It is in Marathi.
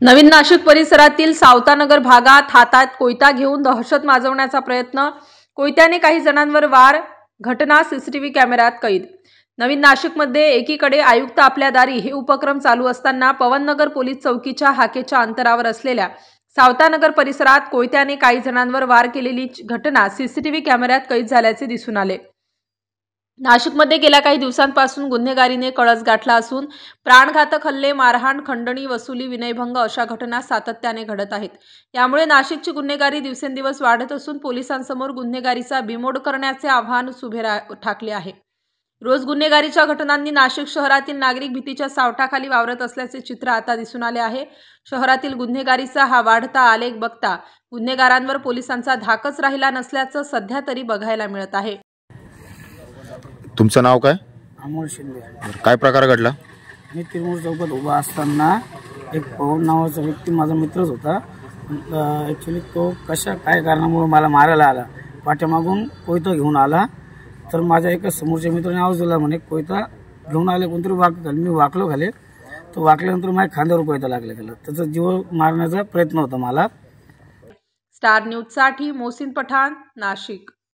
नवीन नाशिक परिसरातील सावतानगर भागात हातात कोयता घेऊन दहशत माजवण्याचा प्रयत्न, कोयत्याने काही जणांवर वार, घटना सीसीटीव्ही कॅमेऱ्यात कैद। नवीन नाशिकमध्ये एकीकडे आयुक्त आपल्या दारी हे उपक्रम चालू असताना पवननगर पोलीस चौकीच्या हाकेच्या अंतरावर असलेल्या सावतानगर परिसरात कोयत्याने काही जणांवर वार केलेली घटना सीसीटीव्ही कॅमेऱ्यात कैद झाल्याचे दिसून आले। नाशिकमध्ये गेल्या काही दिवसांपासून गुन्हेगारीने कळस गाठला असून प्राणघातक हल्ले, मारहाण, खंडणी, वसुली, विनयभंग अशा घटना सातत्याने घडत आहेत। यामुळे नाशिकची गुन्हेगारी दिवसेंदिवस वाढत असून पोलिसांसमोर गुन्हेगारीचा बिमोड करण्याचे आव्हान उभे ठाकले आहे। रोज गुन्हेगारीच्या घटनांनी नाशिक शहरातील नागरिक भीतीच्या सावटाखाली वावरत असल्याचे चित्र आता दिसून आले आहे। शहरातील गुन्हेगारीचा हा वाढता आलेख बघता गुन्हेगारांवर पोलिसांचा धाकच राहिला नसल्याचं सध्या तरी बघायला मिळत आहे। तुमचं नाव काय? अमोल शिंदे। काय प्रकार घडला? मी तिरुमूर चौकात उभा असताना एक पवन नावाचा व्यक्ती माझा मित्रच होता। ॲक्च्युली तो काय कारणामुळे मला मारायला आला, पाठीमागून कोयता घेऊन आला। तर माझ्या एका समोरच्या मित्राने आवाज दिला, म्हणे कोयता घेऊन आले कोणतरी वाक। मी वाकलो खाली, तो वाकल्यानंतर माझ्या खांद्यावर कोयता लागला गेला। त्याचा जीव मारण्याचा प्रयत्न होता मला। स्टार न्यूज साठी मोहसिन पठाण, नाशिक।